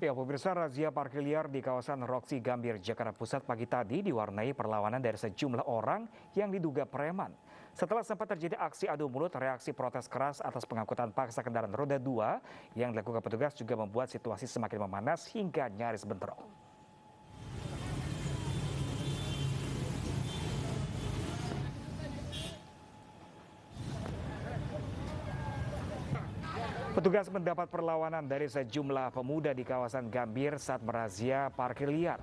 Ya, pemirsa, razia parkir liar di kawasan Roxy Gambir, Jakarta Pusat pagi tadi diwarnai perlawanan dari sejumlah orang yang diduga preman. Setelah sempat terjadi aksi adu mulut, reaksi protes keras atas pengangkutan paksa kendaraan roda 2 yang dilakukan petugas juga membuat situasi semakin memanas hingga nyaris bentrok. Petugas mendapat perlawanan dari sejumlah pemuda di kawasan Gambir saat merazia parkir liar.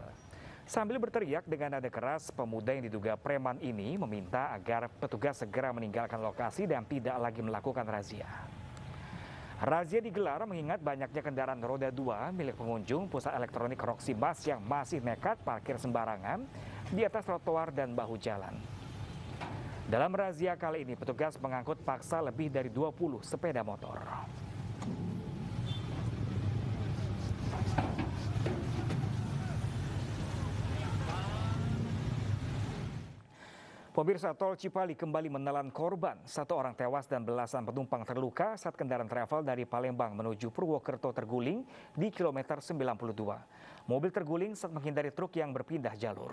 Sambil berteriak dengan nada keras, pemuda yang diduga preman ini meminta agar petugas segera meninggalkan lokasi dan tidak lagi melakukan razia. Razia digelar mengingat banyaknya kendaraan roda 2 milik pengunjung pusat elektronik Roxy Mas yang masih nekat parkir sembarangan di atas trotoar dan bahu jalan. Dalam razia kali ini, petugas mengangkut paksa lebih dari 20 sepeda motor. Pemirsa, tol Cipali kembali menelan korban. 1 orang tewas dan belasan penumpang terluka saat kendaraan travel dari Palembang menuju Purwokerto terguling di kilometer 92. Mobil terguling saat menghindari truk yang berpindah jalur.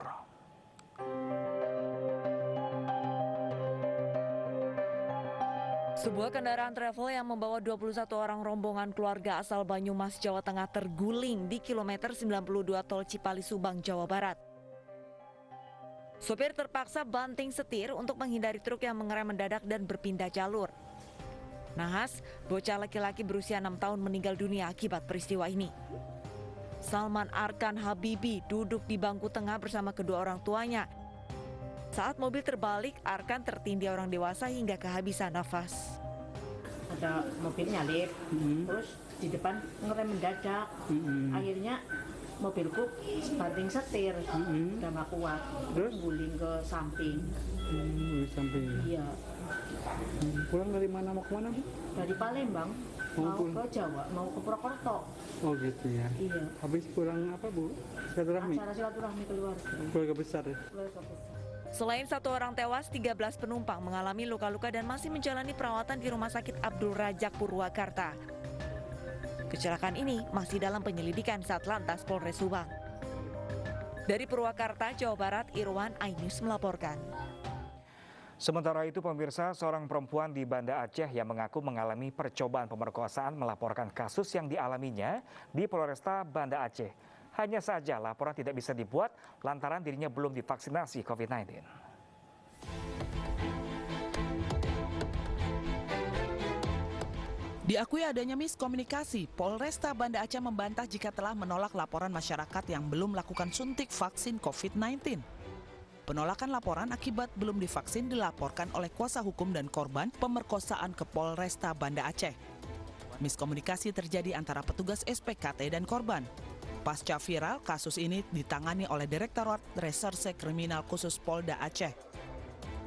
Sebuah kendaraan travel yang membawa 21 orang rombongan keluarga asal Banyumas, Jawa Tengah terguling di kilometer 92 tol Cipali Subang, Jawa Barat. Sopir terpaksa banting setir untuk menghindari truk yang mengerem mendadak dan berpindah jalur. Nahas, bocah laki-laki berusia 6 tahun meninggal dunia akibat peristiwa ini. Salman Arkan Habibi duduk di bangku tengah bersama kedua orang tuanya. Saat mobil terbalik, Arkan tertindih orang dewasa hingga kehabisan nafas. Ada mobil nyalip, terus di depan ngerem mendadak. Akhirnya mobilku banting setir, udah gak kuat, terus guling ke samping. Samping. Iya. Pulang dari mana, mau kemana, Bu? Dari Palembang, mau ke Jawa, mau ke Purwokerto. Oh gitu ya. Iya. Habis pulang apa, Bu? Silaturahmi? Acara silaturahmi keluarga. Keluarga besar ya? Keluarga besar. Selain 1 orang tewas, 13 penumpang mengalami luka-luka dan masih menjalani perawatan di Rumah Sakit Abdul Rajak Purwakarta. Kecelakaan ini masih dalam penyelidikan Satlantas Polres Subang. Dari Purwakarta, Jawa Barat, Irwan Ainus melaporkan. Sementara itu, pemirsa, seorang perempuan di Banda Aceh yang mengaku mengalami percobaan pemerkosaan melaporkan kasus yang dialaminya di Polresta Banda Aceh. Hanya saja laporan tidak bisa dibuat lantaran dirinya belum divaksinasi COVID-19. Diakui adanya miskomunikasi, Polresta Banda Aceh membantah jika telah menolak laporan masyarakat yang belum melakukan suntik vaksin COVID-19. Penolakan laporan akibat belum divaksin dilaporkan oleh kuasa hukum dan korban pemerkosaan ke Polresta Banda Aceh. Miskomunikasi terjadi antara petugas SPKT dan korban. Pasca viral, kasus ini ditangani oleh Direktorat Reserse Kriminal Khusus Polda Aceh.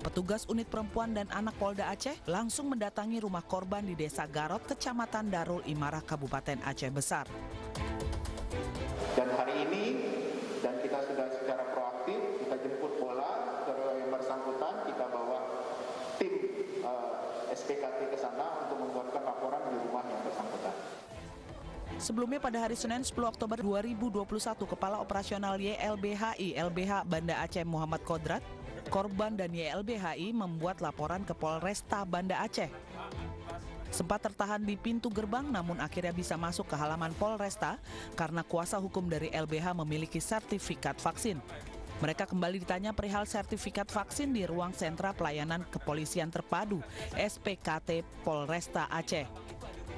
Petugas unit perempuan dan anak Polda Aceh langsung mendatangi rumah korban di Desa Garot, Kecamatan Darul Imarah, Kabupaten Aceh Besar. Dan hari ini, dan kita sudah secara proaktif, kita jemput bola ke yang bersangkutan, kita bawa tim SPKT ke sana untuk membuatkan laporan di rumah yang bersangkutan. Sebelumnya pada hari Senin 10 Oktober 2021, Kepala Operasional YLBHI LBH Banda Aceh Muhammad Kodrat, korban dan YLBHI membuat laporan ke Polresta Banda Aceh. Sempat tertahan di pintu gerbang namun akhirnya bisa masuk ke halaman Polresta karena kuasa hukum dari LBH memiliki sertifikat vaksin. Mereka kembali ditanya perihal sertifikat vaksin di ruang sentra pelayanan kepolisian terpadu SPKT Polresta Aceh.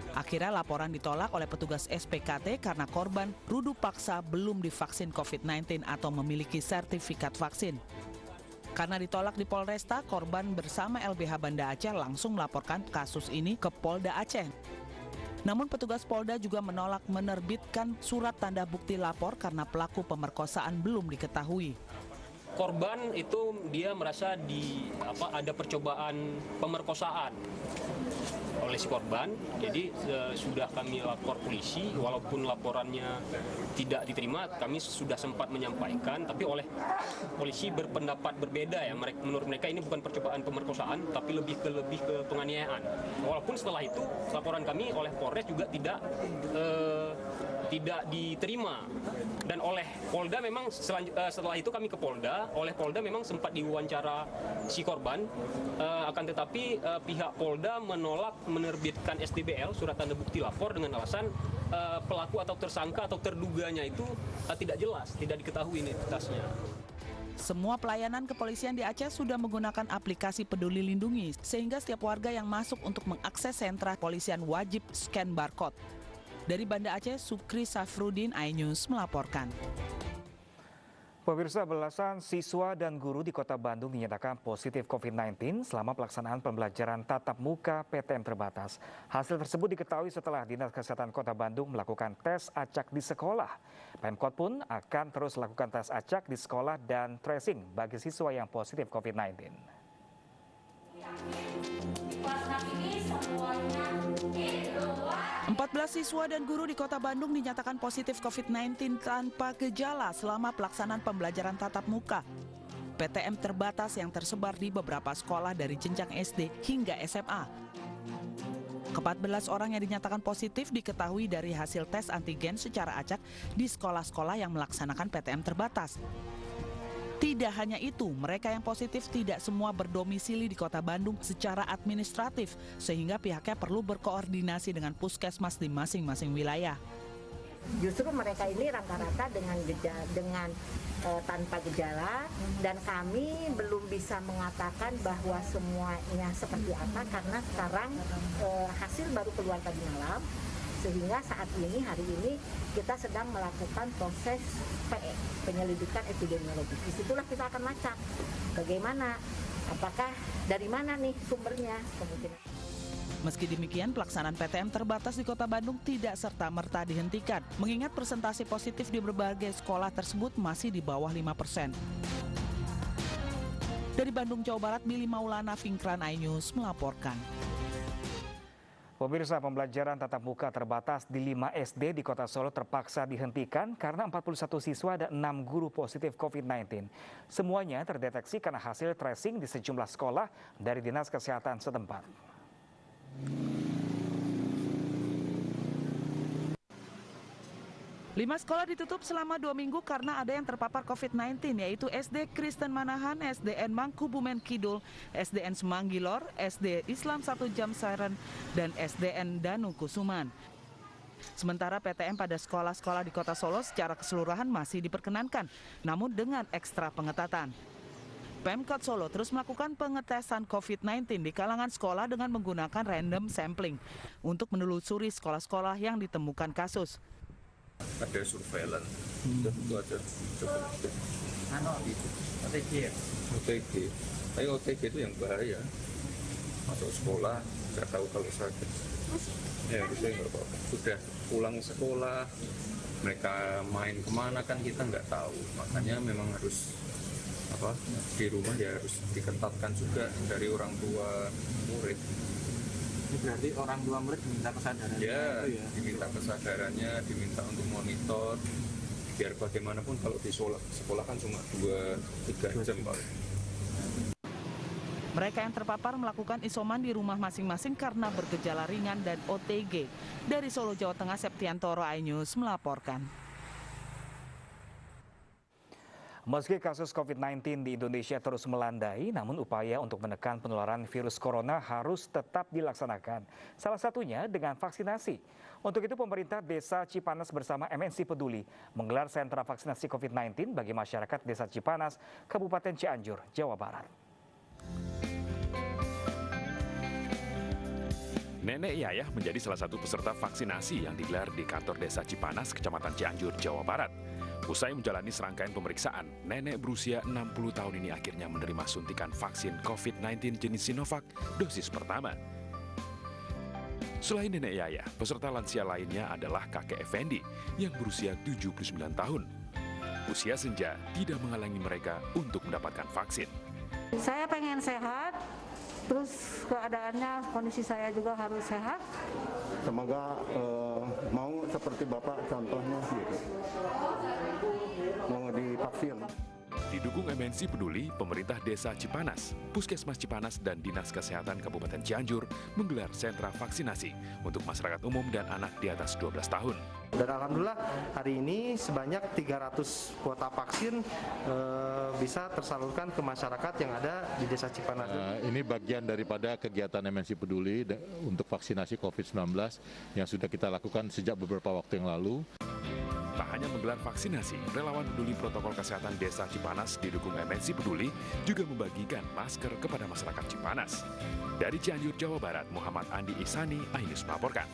Akhirnya laporan ditolak oleh petugas SPKT karena korban rudu paksa belum divaksin COVID-19 atau memiliki sertifikat vaksin. Karena ditolak di Polresta, korban bersama LBH Banda Aceh langsung melaporkan kasus ini ke Polda Aceh. Namun petugas Polda juga menolak menerbitkan surat tanda bukti lapor karena pelaku pemerkosaan belum diketahui. Korban itu dia merasa ada percobaan pemerkosaan oleh si korban, jadi sudah kami lapor polisi, walaupun laporannya tidak diterima, kami sudah sempat menyampaikan, tapi oleh polisi berpendapat berbeda ya, menurut mereka ini bukan percobaan pemerkosaan, tapi lebih ke penganiayaan. Walaupun setelah itu laporan kami oleh Polres juga tidak tidak diterima. Dan oleh Polda memang setelah itu kami ke Polda, oleh Polda memang sempat diwawancara si korban, akan tetapi pihak Polda menolak menerbitkan STBL, surat tanda bukti lapor, dengan alasan pelaku atau tersangka atau terduganya itu tidak jelas, tidak diketahui identitasnya. Semua pelayanan kepolisian di Aceh sudah menggunakan aplikasi Peduli Lindungi, sehingga setiap warga yang masuk untuk mengakses sentra kepolisian wajib scan barcode. Dari Banda Aceh, Sukri Safrudin, iNews melaporkan. Pemirsa, belasan siswa dan guru di Kota Bandung dinyatakan positif COVID-19 selama pelaksanaan pembelajaran tatap muka PTM terbatas. Hasil tersebut diketahui setelah Dinas Kesehatan Kota Bandung melakukan tes acak di sekolah. Pemkot pun akan terus lakukan tes acak di sekolah dan tracing bagi siswa yang positif COVID-19. 14 siswa dan guru di Kota Bandung dinyatakan positif COVID-19 tanpa gejala selama pelaksanaan pembelajaran tatap muka PTM terbatas yang tersebar di beberapa sekolah dari jenjang SD hingga SMA. Ke-14 orang yang dinyatakan positif diketahui dari hasil tes antigen secara acak di sekolah-sekolah yang melaksanakan PTM terbatas. Tidak hanya itu, mereka yang positif tidak semua berdomisili di Kota Bandung secara administratif, sehingga pihaknya perlu berkoordinasi dengan puskesmas di masing-masing wilayah. Justru mereka ini rata-rata dengan tanpa gejala, dan kami belum bisa mengatakan bahwa semuanya seperti apa karena sekarang hasil baru keluar tadi malam. Sehingga saat ini, hari ini, kita sedang melakukan proses PE, penyelidikan epidemiologis. Disitulah kita akan lacak bagaimana, apakah dari mana nih sumbernya kemungkinan. Meski demikian, pelaksanaan PTM terbatas di Kota Bandung tidak serta-merta dihentikan, mengingat persentase positif di berbagai sekolah tersebut masih di bawah 5%. Dari Bandung, Jawa Barat, Billy Maulana, Fingkran, iNews melaporkan. Pemirsa, pembelajaran tatap muka terbatas di 5 SD di Kota Solo terpaksa dihentikan karena 41 siswa dan 6 guru positif COVID-19. Semuanya terdeteksi karena hasil tracing di sejumlah sekolah dari Dinas Kesehatan setempat. 5 sekolah ditutup selama 2 minggu karena ada yang terpapar COVID-19, yaitu SD Kristen Manahan, SDN Mangkubumen Kidul, SDN Semanggilor, SD Islam 1 Jamsaren, dan SDN Danu Kusuman. Sementara PTM pada sekolah-sekolah di Kota Solo secara keseluruhan masih diperkenankan, namun dengan ekstra pengetatan. Pemkot Solo terus melakukan pengetesan COVID-19 di kalangan sekolah dengan menggunakan random sampling untuk menelusuri sekolah-sekolah yang ditemukan kasus. Ada surveillance, itu ada coba. OTG. Tapi OTG itu yang bahaya. Masuk sekolah, nggak tahu kalau sakit. Ya, bisa nggak apa-apa. Sudah pulang sekolah, mereka main kemana kan kita nggak tahu. Makanya memang harus di rumah ya harus diketatkan juga dari orang tua murid. Berarti orang tua murid diminta kesadaran. Ya, diminta kesadarannya, diminta untuk monitor. Biar bagaimanapun kalau di sekolah kan cuma 2-3 jam Pak. Mereka yang terpapar melakukan isoman di rumah masing-masing karena bergejala ringan dan OTG. Dari Solo, Jawa Tengah, Septiantoro, iNews melaporkan. Meski kasus COVID-19 di Indonesia terus melandai, namun upaya untuk menekan penularan virus corona harus tetap dilaksanakan. Salah satunya dengan vaksinasi. Untuk itu pemerintah Desa Cipanas bersama MNC Peduli menggelar sentra vaksinasi COVID-19 bagi masyarakat Desa Cipanas, Kabupaten Cianjur, Jawa Barat. Nenek Yayah menjadi salah satu peserta vaksinasi yang digelar di kantor Desa Cipanas, Kecamatan Cianjur, Jawa Barat. Usai menjalani serangkaian pemeriksaan, nenek berusia 60 tahun ini akhirnya menerima suntikan vaksin COVID-19 jenis Sinovac dosis pertama. Selain nenek Yayah, peserta lansia lainnya adalah kakek Effendi yang berusia 79 tahun. Usia senja tidak menghalangi mereka untuk mendapatkan vaksin. Saya pengen sehat, terus keadaannya, kondisi saya juga harus sehat. Semoga mau seperti Bapak contohnya gitu. Mau divaksin. Didukung MNC Peduli, pemerintah Desa Cipanas, Puskesmas Cipanas, dan Dinas Kesehatan Kabupaten Cianjur menggelar sentra vaksinasi untuk masyarakat umum dan anak di atas 12 tahun. Dan alhamdulillah hari ini sebanyak 300 kuota vaksin bisa tersalurkan ke masyarakat yang ada di Desa Cipanas. Ini bagian daripada kegiatan MNC Peduli untuk vaksinasi COVID-19 yang sudah kita lakukan sejak beberapa waktu yang lalu. Tak hanya menggelar vaksinasi, relawan peduli protokol kesehatan Desa Cipanas didukung MNC Peduli juga membagikan masker kepada masyarakat Cipanas. Dari Cianjur, Jawa Barat, Muhammad Andi Ihsani, iNews melaporkan.